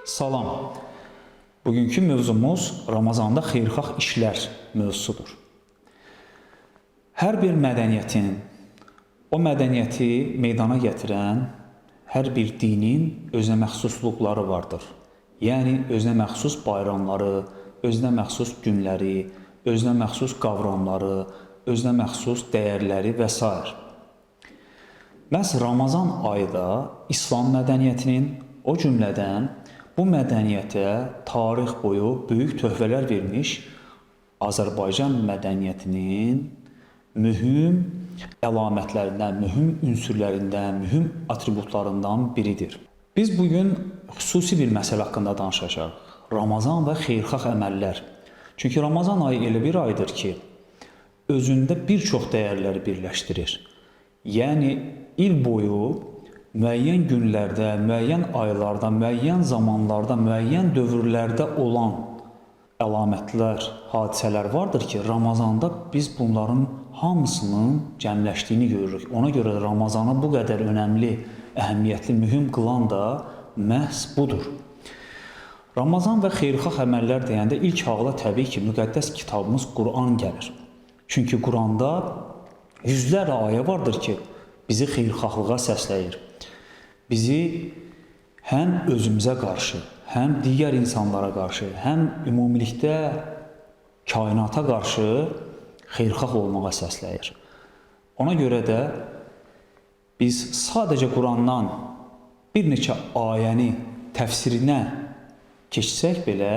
Salam. Bugünkü mövzumuz Ramazanda xeyirxah işlər mövzusudur. Hər bir mədəniyyətin, o mədəniyyəti meydana gətirən hər bir dinin özünə məxsusluqları vardır. Yəni, özünə məxsus bayramları, özünə məxsus günləri, özünə məxsus qavramları, özünə məxsus dəyərləri və s. Məhz Ramazan ayı da İslam mədəniyyətinin, o cümlədən bu mədəniyyətə tarix boyu böyük töhfələr vermiş Azərbaycan mədəniyyətinin mühüm əlamətlərindən, mühüm ünsürlərindən, mühüm atributlarından biridir. Biz bugün xüsusi bir məsələ haqqında danışacağıq. Ramazan və xeyirxah əməllər. Çünki Ramazan ayı elə bir aydır ki, özündə bir çox dəyərləri birləşdirir. Yəni, il boyu müəyyən günlərdə, müəyyən aylarda, müəyyən zamanlarda, müəyyən dövrlərdə olan əlamətlər, hadisələr vardır ki, Ramazanda biz bunların hamısının cəmləşdiyini görürük. Ona görə Ramazanı bu qədər önəmli, əhəmiyyətli, mühüm qılan da məhz budur. Ramazan və xeyirxah əməllər deyəndə ilk ağla təbii ki, müqəddəs kitabımız Quran gəlir. Çünki Quranda yüzlərlə ayə vardır ki, bizi xeyirxahlığa səsləyir. Bizi həm özümüzə qarşı, həm digər insanlara qarşı, həm ümumilikdə kainata qarşı xeyirxah olmağa səsləyir. Ona görə də biz sadəcə Qurandan bir neçə ayəni təfsirinə keçsək belə,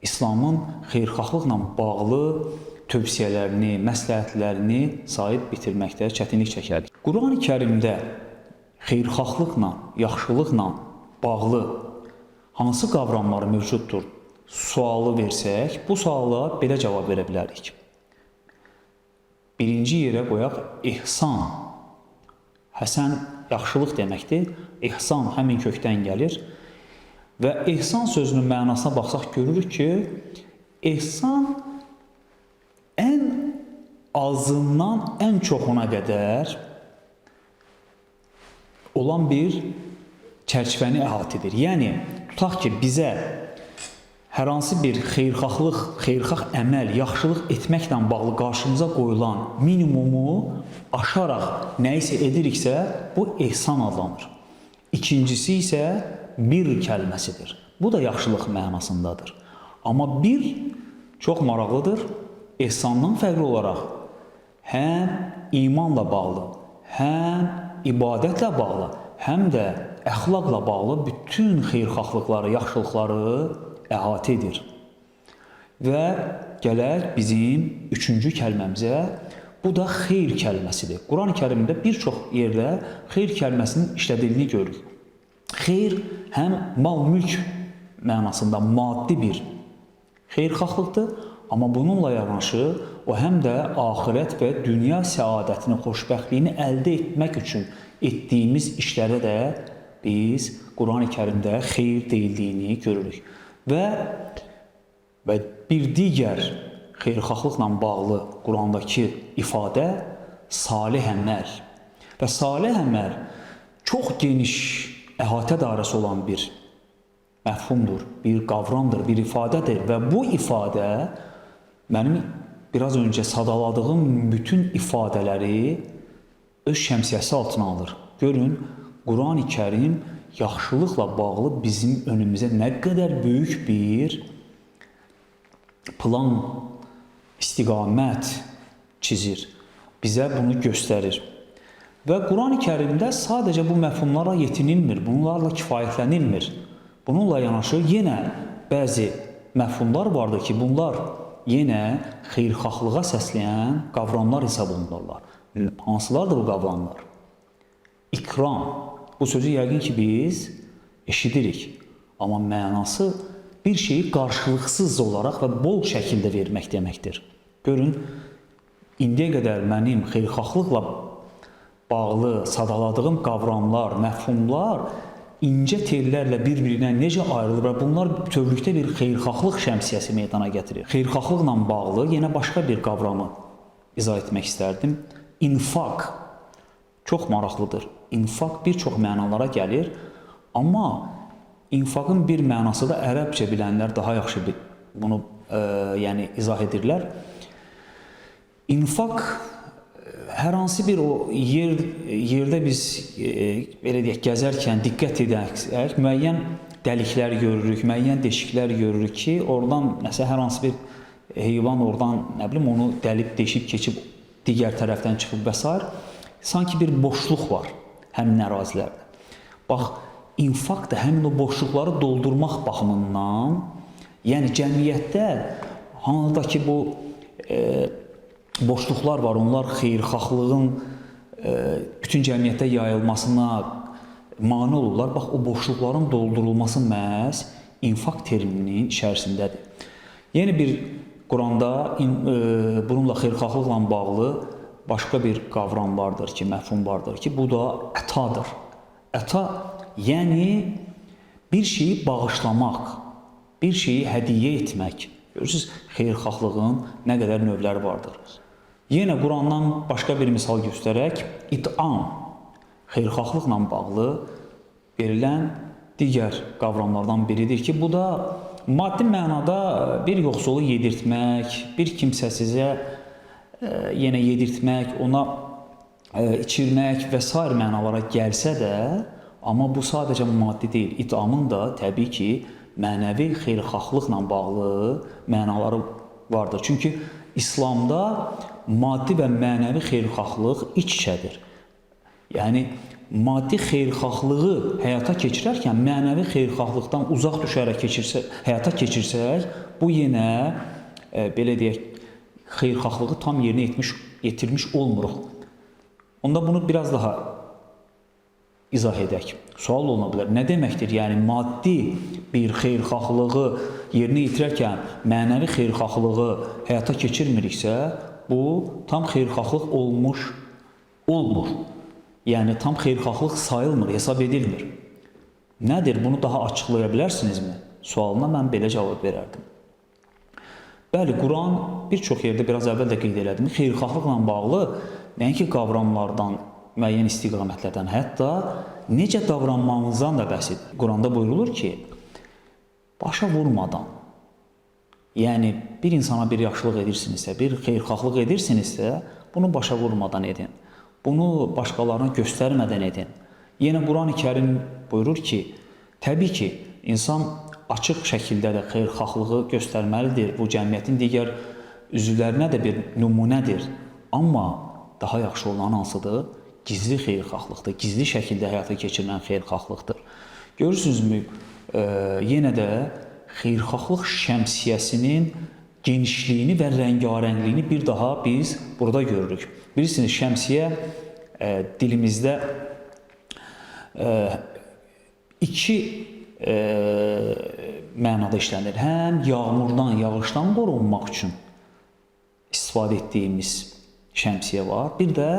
İslamın xeyirxahlıqla bağlı tövsiyələrini, məsləhətlərini sayıb bitirməkdə çətinlik çəkərdik. Quran-ı Kərimdə xeyirxahlıqla, yaxşılıqla bağlı hansı qavramlar mövcuddur sualı versək, bu suala belə cavab verə bilərik. Birinci yerə qoyaq ehsan. Həsən yaxşılıq deməkdir. Ehsan həmin kökdən gəlir. Və ehsan sözünün mənasına baxsaq görürük ki, ehsan ən azından ən çoxuna qədər olan bir çərçivəni əhatə edir. Yəni, tutaq ki, bizə hər hansı bir xeyirxah əməl, yaxşılıq etməklə bağlı qarşımıza qoyulan minimumu aşaraq nəyisə ediriksə, bu ehsan adlanır. İkincisi isə bir kəlməsidir. Bu da yaxşılıq mənasındadır. Amma bir çox maraqlıdır. Ehsandan fərqli olaraq həm imanla bağlı, həm ibadətlə bağlı, həm də əxlaqla bağlı bütün xeyirxahlıqları, yaxşılıqları əhatə edir. Və gələk bizim üçüncü kəlməmizə, bu da xeyr kəlməsidir. Quran-ı Kərimdə bir çox yerdə xeyr kəlməsinin işlədildiyini görürük. Xeyr həm mal-mülk mənasında maddi bir xeyirxahlıqdır, amma bununla yanaşı o həm də axirət və dünya səadətini, xoşbəxtliyini əldə etmək üçün etdiyimiz işlərə də biz Quran-ı Kərimdə xeyir deyildiyini görürük. Və bir digər xeyirxahlıqla bağlı Qurandakı ifadə salih əməl. Və salih əməl çox geniş əhatə dairəsi olan bir məfhumdur, bir qavramdır, bir ifadədir. Və bu ifadə mənim biraz öncə sadaladığım bütün ifadələri öz şəmsiyyəsi altına alır. Görün, Quran-ı Kərim yaxşılıqla bağlı bizim önümüzə nə qədər böyük bir plan, istiqamət çizir, bizə bunu göstərir. Və Quran-ı Kərimdə sadəcə bu məfhumlara yetinilmir, bunlarla kifayətlənilmir. Bununla yanaşı yenə bəzi məfhumlar vardır ki, bunlar yenə xeyirxahlığa səsləyən qavramlar hesab olunurlar. Hansılardır bu qavramlar? İkram. Bu sözü yəqin ki, biz eşidirik. Amma mənası bir şeyi qarşılıqsız olaraq və bol şəkildə vermək deməkdir. Görün, indiyə qədər mənim xeyirxahlıqla bağlı sadaladığım qavramlar, məfhumlar incə tellərlə bir-birinə necə ayrılır və bunlar bütövlükdə bir xeyirxahlıq şəmsiyyəsi meydana gətirir. Xeyirxahlıqla bağlı yenə başqa bir qavramı izah etmək istərdim. İnfaq çox maraqlıdır. İnfaq bir çox mənalara gəlir, amma infaqın bir mənası da ərəbcə bilənlər daha yaxşı bunu yəni izah edirlər. İnfaq hər hansı bir o yerdə biz belə deyək gəzərkən diqqət edək, müəyyən dəliklər görürük, müəyyən deşiklər görürük ki, oradan nəsə hər hansı bir heyvan oradan nə bilim onu dəlib deşib keçib digər tərəfdən çıxıb və s. sanki bir boşluq var həmin ərazilərdə. Bax, infaq da həmin o boşluqları doldurmaq baxımından, yəni cəmiyyətdə hansı ki bu boşluqlar var, onlar xeyirxahlığın bütün cəmiyyətdə yayılmasına mane olurlar. Bax, o boşluqların doldurulması məhz infaq termininin içərisindədir. Yeni bir Quranda bununla xeyirxahlıqla bağlı başqa bir qavram vardır ki, məfhum vardır ki, bu da ətadır. Əta, yəni bir şeyi bağışlamaq, bir şeyi hədiyyə etmək. Görürsünüz, xeyirxahlığın nə qədər növləri vardır. Yenə Qurandan başqa bir misal göstərək, it'am, xeyirxahlıqla bağlı verilən digər qavramlardan biridir ki, bu da maddi mənada bir yoxsulu yedirtmək, bir kimsəsizə yenə yedirtmək, ona içirmək və s. mənalara gəlsə də, amma bu sadəcə maddi deyil. İt'amın da təbii ki, mənəvi xeyirxahlıqla bağlı mənaları vardır. Çünki İslamda maddi və mənəvi xeyirxahlıq iç-içədir. Yəni, maddi xeyirxahlığı həyata keçirərkən mənəvi xeyirxahlıqdan uzaq düşərək həyata keçirsək, bu yenə, belə deyək, xeyirxahlığı tam yerinə yetirmiş olmuruq. Onda bunu biraz daha izah edək. Sual oluna bilər. Nə deməkdir? Yəni, maddi bir xeyirxahlığı yerinə yetirərkən mənəvi xeyirxahlığı həyata keçirmiriksə, bu tam xeyirxahlıq olmur. Yəni, tam xeyirxahlıq sayılmır, hesab edilmir. Nədir? Bunu daha açıqlaya bilərsinizmi? Sualına mən belə cavab verərdim. Bəli, Quran bir çox yerdə biraz əvvəl də qeyd elədim. Xeyirxahlıqla bağlı nəinki qavramlardan, müəyyən istiqamətlərdən, hətta necə davranmamızdan da bəhs edir. Quranda buyurulur ki, başa vurmadan, yəni bir insana bir yaxşılıq edirsinizsə, bir xeyirxahlıq edirsinizsə, bunu başa vurmadan edin. Bunu başqalarına göstərmədən edin. Yenə Quran-ı Kərim buyurur ki, təbii ki, insan açıq şəkildə də xeyirxahlığı göstərməlidir. Bu cəmiyyətin digər üzvlərinə də bir nümunədir. Amma daha yaxşı olan hansıdır? Gizli xeyirxahlıqdır, gizli şəkildə həyata keçirilən xeyirxahlıqdır. Görürsünüzmü, yenə də xeyirxahlıq şəmsiyyəsinin genişliyini və rəngarəngliyini bir daha biz burada görürük. Bilirsiniz, şəmsiyə dilimizdə iki mənada işlənir. Həm yağmurdan, yağışdan qorunmaq üçün istifadə etdiyimiz şəmsiyə var. Bir də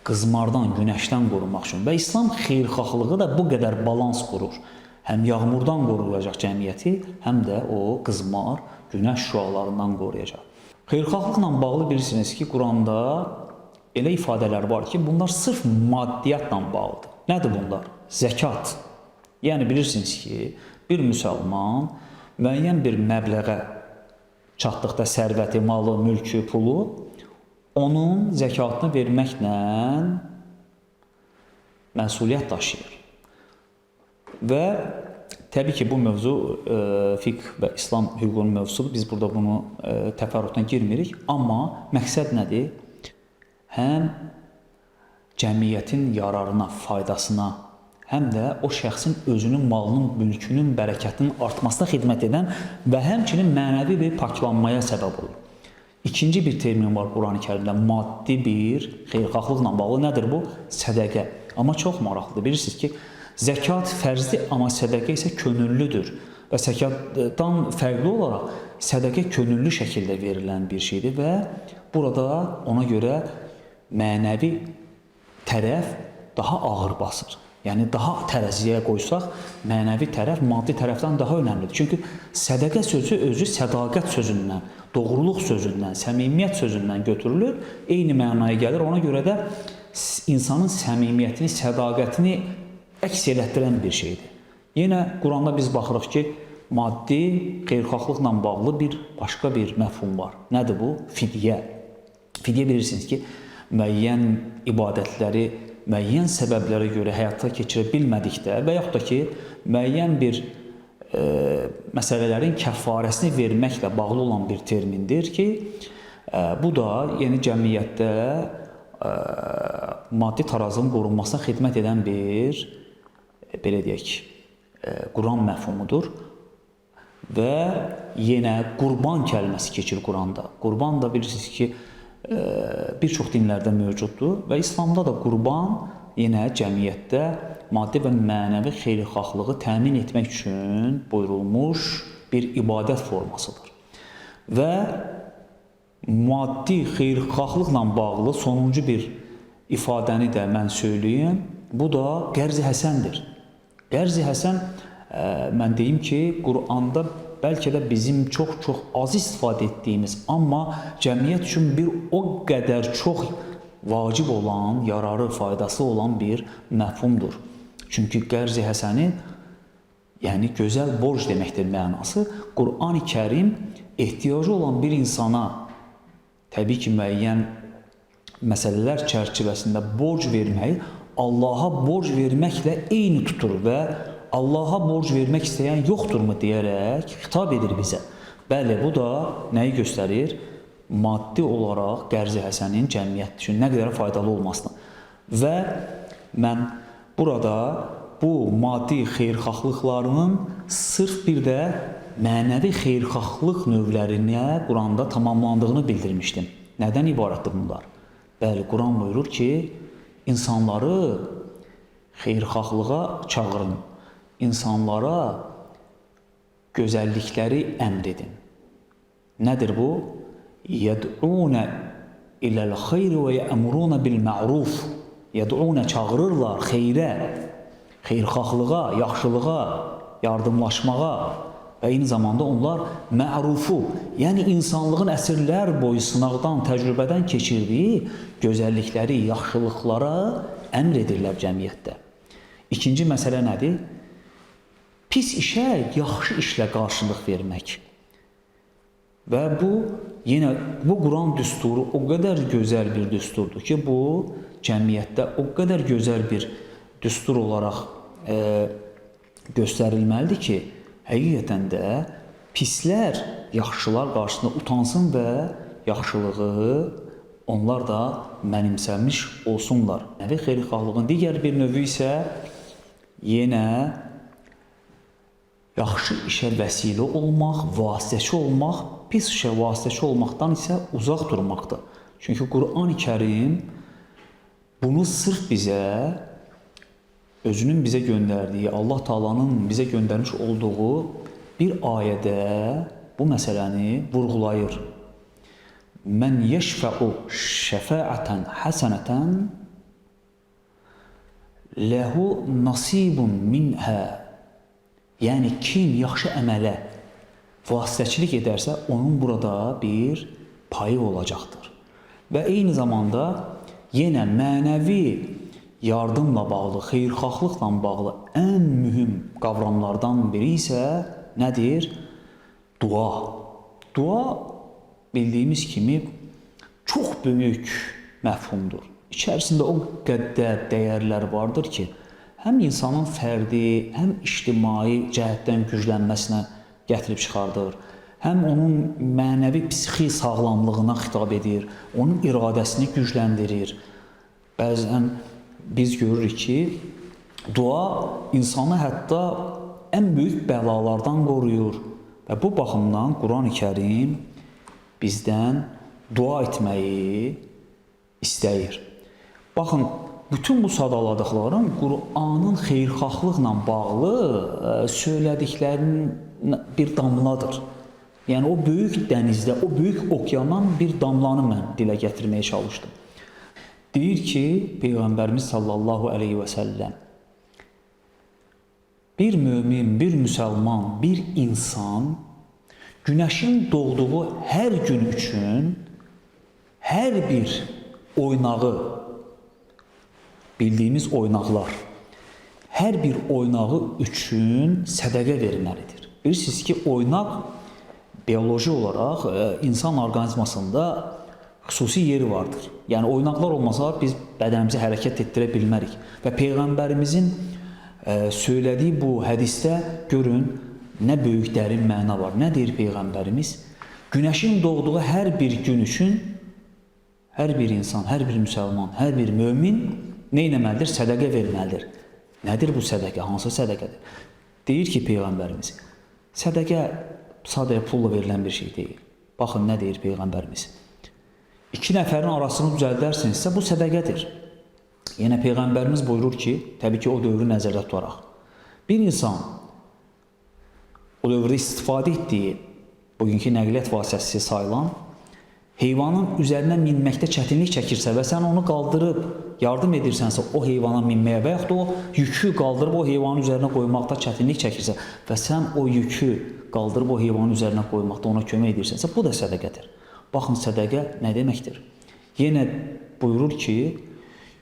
qızmardan, günəşdən qorunmaq üçün. Və İslam xeyirxahlığı da bu qədər balans qurur. Həm yağmurdan qoruyacaq cəmiyyəti, həm də o qızmar, günəş şüalarından qoruyacaq. Xeyirxahlıqla bağlı bilirsiniz ki, Quranda elə ifadələr var ki, bunlar sırf maddiyyatla bağlıdır. Nədir bunlar? Zəkat. Yəni bilirsiniz ki, bir müsəlman müəyyən bir məbləğə çatdıqda sərvəti, malı, mülkü, pulu, onun zəkatını verməklə məsuliyyət daşıyır. Və təbii ki, bu mövzu fiqh və İslam hüququnun mövzusudur. Biz burada bunu təfərrüatdan girmirik. Amma məqsəd nədir? Həm cəmiyyətin yararına, faydasına, həm də o şəxsin özünün malının, mülkünün, bərəkətinin artmasına xidmət edən və həmçinin mənəvi bir paklanmaya səbəb olur. İkinci bir termin var Quran-ı Kərimdə, maddi bir xeyirxahlıqla bağlı. Nədir bu? Sədəqə. Amma çox maraqlıdır. Bilirsiniz ki, zəkat fərzdir, amma sədəqə isə könüllüdür. Və zəkatdan fərqli olaraq sədəqə könüllü şəkildə verilən bir şeydir və burada ona görə mənəvi tərəf daha ağır basır. Yəni, daha tərəziyə qoysaq, mənəvi tərəf maddi tərəfdən daha önəmlidir. Çünki sədəqə sözü özü sədaqət sözündən, doğruluq sözündən, səmimiyyət sözündən götürülür, eyni mənaya gəlir. Ona görə də insanın səmimiyyətini, sədaqətini əks elətdirən bir şeydir. Yenə Quranda biz baxırıq ki, maddi xeyirxahlıqla bağlı başqa bir məfhum var. Nədir bu? Fidyə. Fidyə bilirsiniz ki, müəyyən ibadətləri müəyyən səbəblərə görə həyata keçirə bilmədikdə və yaxud da ki, müəyyən bir məsələlərin kəfarəsini verməklə bağlı olan bir termindir ki, bu da yeni cəmiyyətdə maddi tarazının qorunmasına xidmət edən bir, belə deyək, Quran məfhumudur. Və yenə qurban kəlməsi keçir Quranda. Qurban da bilirsiniz ki, bir çox dinlərdə mövcuddur və İslamda da qurban yenə cəmiyyətdə maddi və mənəvi xeyirxahlığı təmin etmək üçün buyurulmuş bir ibadət formasıdır. Və maddi xeyirxahlıqla bağlı sonuncu bir ifadəni də mən söyləyim. Bu da qərz-i həsəndir. Qərz-i həsən, mən deyim ki, Quranda bəlkə də bizim çox az istifadə etdiyimiz, amma cəmiyyət üçün bir o qədər çox vacib olan, yararı, faydası olan bir məfhumdur. Çünki qərz-i həsənin, yəni gözəl borc deməkdir mənası. Qur'an-ı Kərim ehtiyacı olan bir insana, təbii ki, müəyyən məsələlər çərçivəsində borc verməyi Allaha borc verməklə eyni tutur və Allaha borc vermək istəyən yoxdurmu deyərək xitab edir bizə. Bəli, bu da nəyi göstərir? Maddi olaraq qərz-i həsənin cəmiyyət üçün nə qədər faydalı olmasını. Və mən burada bu maddi xeyirxahlıqlarının sırf bir də mənəvi xeyirxahlıq növlərinə Quranda tamamlandığını bildirmişdim. Nədən ibarətdir bunlar? Bəli, Quran buyurur ki, İnsanları xeyirxahlığa çağırın, insanlara gözəllikləri əmr edin. Nədir bu? Yəd'unə iləl xeyri və yəmurunə bil ma'ruf. Yəd'unə çağırırlar xeyrə, xeyirxahlığa, yaxşılığa, yardımlaşmağa və eyni zamanda onlar mərufu, yəni insanlığın əsrlər boyu sınaqdan, təcrübədən keçirdiyi gözəllikləri, yaxşılıqlara əmr edirlər cəmiyyətdə. İkinci məsələ nədir? Pis işə yaxşı işlə qarşılıq vermək. Və bu, yenə bu Quran düsturu o qədər gözəl bir düsturdur ki, bu cəmiyyətdə o qədər gözəl bir düstur olaraq göstərilməlidir ki, həqiqətən də pislər yaxşılar qarşısında utansın və yaxşılığı onlar da mənimsəmiş olsunlar. Nəvi xeyirxahlığın digər bir növü isə yenə yaxşı işə vəsilə olmaq, vasitəçi olmaq, pis işə vasitəçi olmaqdan isə uzaq durmaqdır. Çünki Qur'an-ı Kərim bunu sırf bizə, özünün bizə göndərdiyi, Allah Taala'nın bizə göndərmiş olduğu bir ayədə bu məsələni vurğulayır. Mən yeşfə'u şəfəətən həsənətən ləhu nasibun minhə. Yəni, kim yaxşı əmələ vasitəçilik edərsə, onun burada bir payı olacaqdır. Və eyni zamanda yenə mənəvi yardımla bağlı, xeyirxahlıqla bağlı ən mühüm qavramlardan biri isə nədir? Dua. Dua, bildiyimiz kimi, çox böyük məfhumdur. İçərisində o qədər dəyərlər vardır ki, həm insanın fərdi, həm ictimai cəhətdən güclənməsinə gətirib çıxardır, həm onun mənəvi psixi sağlamlığına xitab edir, onun iradəsini gücləndirir. Bəzən biz görürük ki, dua insanı hətta ən böyük bəlalardan qoruyur. Və bu baxımdan Quran-ı Kərim bizdən dua etməyi istəyir. Baxın, bütün bu sadaladıqlarım Qur'anın xeyirxahlıqla bağlı söylədiklərinin bir damladır. Yəni, o böyük dənizdə, o böyük okyandan bir damlanı mən dilə gətirməyə çalışdım. Deyir ki, Peyğəmbərimiz sallallahu aleyhi və səlləm, bir mömin, bir müsəlman, bir insan günəşin doğduğu hər gün üçün hər bir oynağı, bildiyimiz oynaqlar, hər bir oynağı üçün sədəqə verməlidir. Bilirsiniz ki, oynaq bioloji olaraq insan orqanizmasında xüsusi yeri vardır. Yəni oynaqlar olmasa biz bədənimizi hərəkət etdirə bilmərik. Və Peyğəmbərimizin söylədiyi bu hədisdə görün nə böyük dərin məna var. Nə deyir Peyğəmbərimiz? Günəşin doğduğu hər bir gün üçün hər bir insan, hər bir müsəlman, hər bir mömin nə etməlidir? Sədəqə verməlidir. Nədir bu sədəqə? Hansı sədəqədir? Deyir ki Peyğəmbərimiz, sədəqə sadəcə pulla verilən bir şey deyil. Baxın nə deyir Peyğəmbərimiz. 2 nəfərin arasını düzəldərsinizsə bu sədəqədir. Yenə Peyğəmbərimiz buyurur ki, təbii ki o dövrü nəzərdə tutaraq, bir insan o dövrdə istifadə etdiyi bugünkü nəqliyyat vasitəsi sayılan heyvanın üzərinə minməkdə çətinlik çəkirsə və sən onu qaldırıb yardım edirsənsə o heyvana minməyə və yaxud da o yükü qaldırıb o heyvanın üzərinə qoymaqda çətinlik çəkirsə və sən o yükü qaldırıb o heyvanın üzərinə qoymaqda ona kömək edirsənsə bu da sədəqədir. Baxın sədəqə nə deməkdir? Yenə buyurur ki,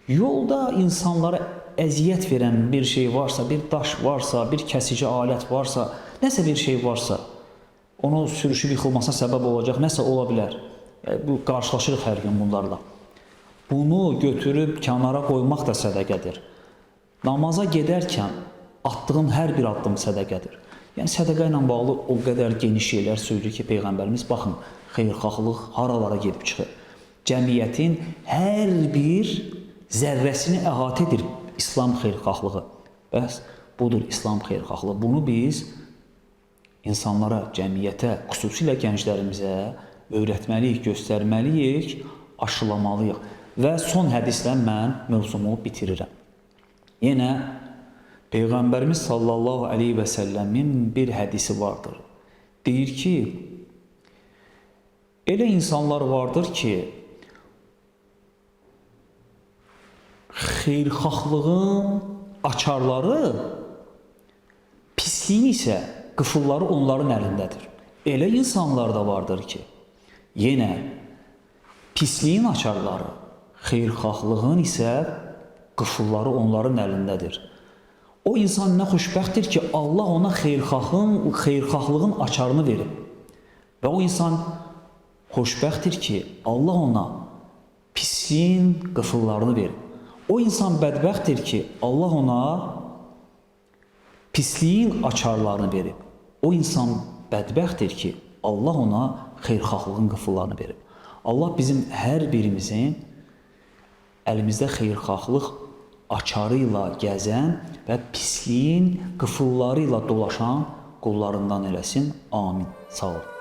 yolda insanlara əziyyət verən bir şey varsa, bir daş varsa, bir kəsici alət varsa, nəsə bir şey varsa, onu sürüşüb yıxılmasına səbəb olacaq, nəsə ola bilər. Bu qarşılaşırıq hər gün bunlarla. Bunu götürüb kənara qoymaq da sədəqədir. Namaza gedərkən atdığın hər bir addım sədəqədir. Yəni sədəqə ilə bağlı o qədər geniş şeylər söylüyor ki, Peyğəmbərimiz baxın, xeyirxahlıq haralara gedib çıxır. Cəmiyyətin hər bir zərrəsini əhatə edir İslam xeyirxahlığı. Bəs budur İslam xeyirxahlığı. Bunu biz insanlara, cəmiyyətə, xüsusilə gənclərimizə öyrətməliyik, göstərməliyik, aşılamalıyıq. Və son hədislə mən mövzumu bitirirəm. Yenə Peyğəmbərimiz sallallahu aleyhi və səlləmin bir hədisi vardır. Deyir ki, elə insanlar vardır ki, xeyirxahlığın açarları, pisliyin isə qıfılları onların əlindədir. Elə insanlar da vardır ki, yenə pisliyin açarları, xeyirxahlığın isə qıfılları onların əlindədir. O insan nə xoşbəxtdir ki, Allah ona xeyirxahlığın açarını verib. Və o insan xoşbəxtdir ki, Allah ona pisliyin qıfıllarını verib. O insan bədbəxtdir ki, Allah ona pisliyin açarlarını verib. O insan bədbəxtdir ki, Allah ona xeyirxahlığın qıfıllarını verib. Allah bizim hər birimizin əlimizdə xeyirxahlıq açarı ilə gəzən və pisliyin qıfılları ilə dolaşan qullarından eləsin. Amin. Sağ olun.